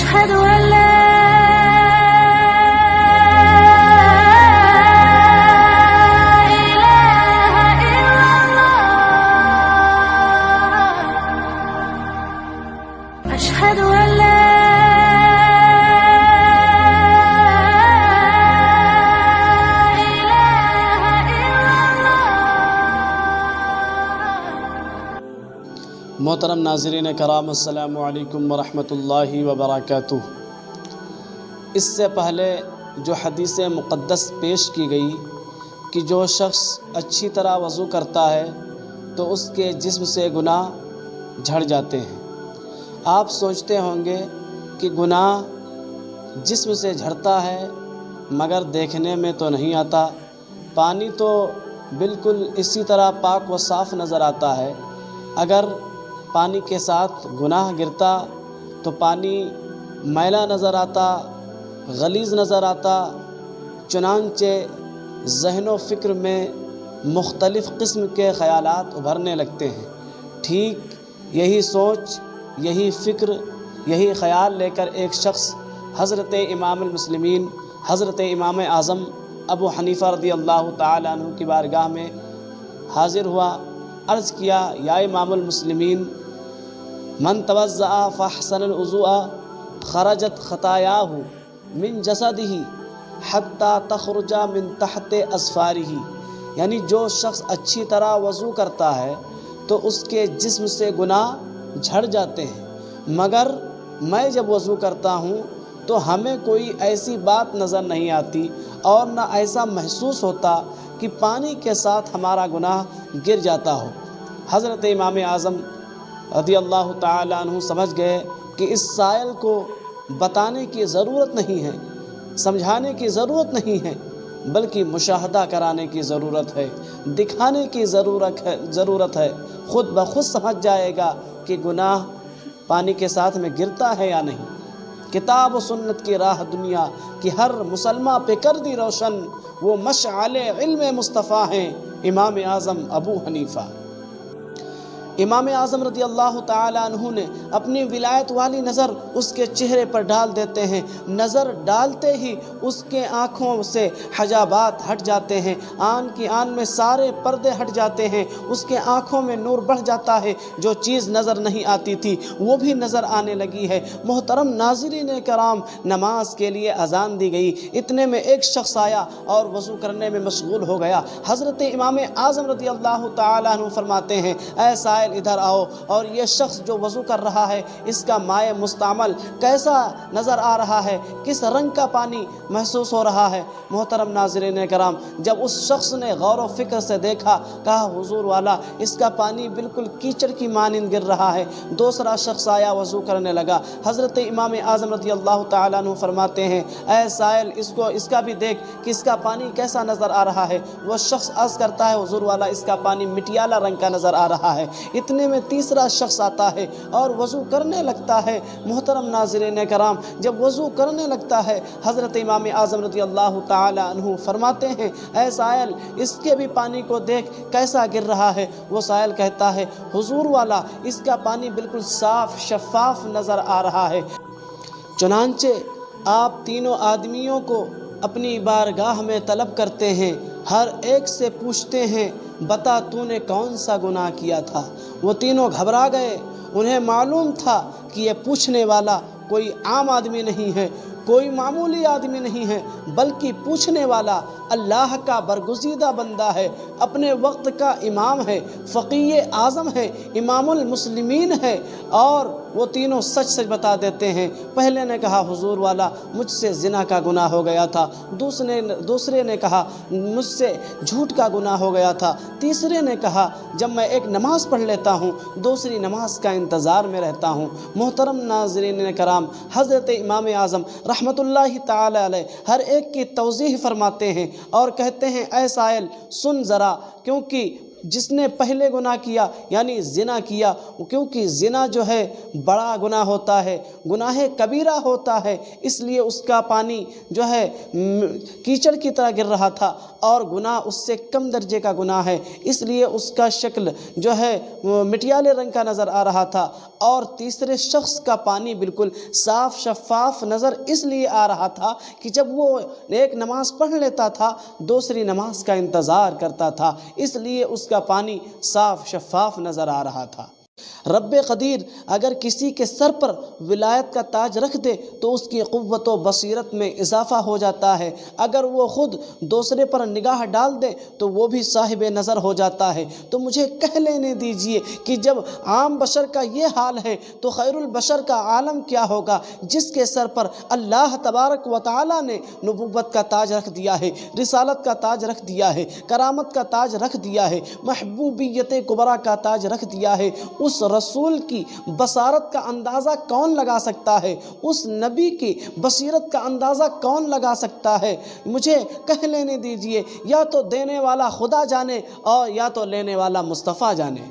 أشهد أن لا إله إلا الله أشهد أن لا محترم ناظرین کرام، السلام علیکم ورحمۃ اللہ وبرکاتہ۔ اس سے پہلے جو حدیث مقدس پیش کی گئی کہ جو شخص اچھی طرح وضو کرتا ہے تو اس کے جسم سے گناہ جھڑ جاتے ہیں۔ آپ سوچتے ہوں گے کہ گناہ جسم سے جھڑتا ہے مگر دیکھنے میں تو نہیں آتا، پانی تو بالکل اسی طرح پاک و صاف نظر آتا ہے، اگر پانی کے ساتھ گناہ گرتا تو پانی میلا نظر آتا، غلیظ نظر آتا، چنانچہ ذہن و فکر میں مختلف قسم کے خیالات ابھرنے لگتے ہیں۔ ٹھیک یہی سوچ، یہی فکر، یہی خیال لے کر ایک شخص حضرت امام المسلمین حضرت امام اعظم ابو حنیفہ رضی اللہ تعالیٰ عنہ کی بارگاہ میں حاضر ہوا، عرض کیا: یا امام المسلمین، من توضأ فاحسن الوضوء خرجت خطاياه من جسده حتى تخرج من تحت اظفاره، یعنی جو شخص اچھی طرح وضو کرتا ہے تو اس کے جسم سے گناہ جھڑ جاتے ہیں، مگر میں جب وضو کرتا ہوں تو ہمیں کوئی ایسی بات نظر نہیں آتی اور نہ ایسا محسوس ہوتا کہ پانی کے ساتھ ہمارا گناہ گر جاتا ہو۔ حضرت امام اعظم رضی اللہ تعالیٰ عنہ سمجھ گئے کہ اس سائل کو بتانے کی ضرورت نہیں ہے، سمجھانے کی ضرورت نہیں ہے، بلکہ مشاہدہ کرانے کی ضرورت ہے، دکھانے کی ضرورت ہے۔ خود بخود سمجھ جائے گا کہ گناہ پانی کے ساتھ میں گرتا ہے یا نہیں۔ کتاب و سنت کی راہ دنیا کی ہر مسلمہ پہ کر دی روشن، وہ مشعل علم مصطفیٰ ہیں امام اعظم ابو حنیفہ۔ امام اعظم رضی اللہ تعالیٰ عنہ نے اپنی ولایت والی نظر اس کے چہرے پر ڈال دیتے ہیں، نظر ڈالتے ہی اس کے آنکھوں سے حجابات ہٹ جاتے ہیں، آن کی آن میں سارے پردے ہٹ جاتے ہیں، اس کے آنکھوں میں نور بڑھ جاتا ہے، جو چیز نظر نہیں آتی تھی وہ بھی نظر آنے لگی ہے۔ محترم ناظرین کرام، نماز کے لیے اذان دی گئی، اتنے میں ایک شخص آیا اور وضو کرنے میں مشغول ہو گیا۔ حضرت امام اعظم رضی اللہ تعالیٰ عنہ فرماتے ہیں: اے سائل، ادھر آؤ، اور یہ شخص جو وضو کر رہا ہے اس کا مائع مستعمل کیسا نظر آ رہا ہے، کس رنگ کا پانی محسوس ہو رہا ہے۔ محترم ناظرین کرام، جب اس شخص نے غور و فکر سے دیکھا، کہا: حضور والا، اس کا پانی بالکل کیچڑ کی مانند گر رہا ہے۔ دوسرا شخص آیا، وضو کرنے لگا۔ حضرت امام اعظم رضی اللہ تعالیٰ عنہ فرماتے ہیں: اے سائل، اس کا بھی دیکھ کہ اس کا پانی کیسا نظر آ رہا ہے۔ وہ شخص عرض کرتا ہے: حضور والا، اس کا پانی مٹیالہ رنگ کا نظر آ رہا ہے۔ اتنے میں تیسرا شخص آتا ہے اور وضو کرنے لگتا ہے۔ محترم ناظرین کرام، جب وضو کرنے لگتا ہے، حضرت امام اعظم رضی اللہ تعالی عنہ فرماتے ہیں: اے سائل، اس کے بھی پانی کو دیکھ کیسا گر رہا ہے۔ وہ سائل کہتا ہے: حضور والا، اس کا پانی بالکل صاف شفاف نظر آ رہا ہے۔ چنانچہ آپ تینوں آدمیوں کو اپنی بارگاہ میں طلب کرتے ہیں، ہر ایک سے پوچھتے ہیں: بتا، تو نے کون سا گناہ کیا تھا؟ وہ تینوں گھبرا گئے، انہیں معلوم تھا کہ یہ پوچھنے والا کوئی عام آدمی نہیں ہے، کوئی معمولی آدمی نہیں ہے، بلکہ پوچھنے والا اللہ کا برگزیدہ بندہ ہے، اپنے وقت کا امام ہے، فقیہ اعظم ہے، امام المسلمین ہے۔ اور وہ تینوں سچ سچ بتا دیتے ہیں۔ پہلے نے کہا: حضور والا، مجھ سے زنا کا گناہ ہو گیا تھا۔ دوسرے نے کہا: مجھ سے جھوٹ کا گناہ ہو گیا تھا۔ تیسرے نے کہا: جب میں ایک نماز پڑھ لیتا ہوں، دوسری نماز کا انتظار میں رہتا ہوں۔ محترم ناظرین کرام، حضرت امام اعظم رحمۃ اللہ تعالی علیہ ہر ایک کی توضیح فرماتے ہیں اور کہتے ہیں: اے سائل، سن ذرا، کیونکہ جس نے پہلے گناہ کیا یعنی زنا کیا، کیونکہ زنا جو ہے بڑا گناہ ہوتا ہے، گناہ کبیرہ ہوتا ہے، اس لیے اس کا پانی جو ہے کیچڑ کی طرح گر رہا تھا، اور گناہ اس سے کم درجے کا گناہ ہے، اس لیے اس کا شکل جو ہے مٹیالے رنگ کا نظر آ رہا تھا، اور تیسرے شخص کا پانی بالکل صاف شفاف نظر اس لیے آ رہا تھا کہ جب وہ ایک نماز پڑھ لیتا تھا دوسری نماز کا انتظار کرتا تھا، اس لیے اس کا پانی صاف شفاف نظر آ رہا تھا۔ رب قدیر اگر کسی کے سر پر ولایت کا تاج رکھ دے تو اس کی قوت و بصیرت میں اضافہ ہو جاتا ہے، اگر وہ خود دوسرے پر نگاہ ڈال دے تو وہ بھی صاحب نظر ہو جاتا ہے۔ تو مجھے کہہ لینے دیجئے کہ جب عام بشر کا یہ حال ہے تو خیر البشر کا عالم کیا ہوگا، جس کے سر پر اللہ تبارک و تعالی نے نبوت کا تاج رکھ دیا ہے، رسالت کا تاج رکھ دیا ہے، کرامت کا تاج رکھ دیا ہے، محبوبیت کبریٰ کا تاج رکھ دیا ہے۔ اس رسول کی بصارت کا اندازہ کون لگا سکتا ہے؟ اس نبی کی بصیرت کا اندازہ کون لگا سکتا ہے؟ مجھے کہہ لینے دیجئے، یا تو دینے والا خدا جانے اور یا تو لینے والا مصطفیٰ جانے۔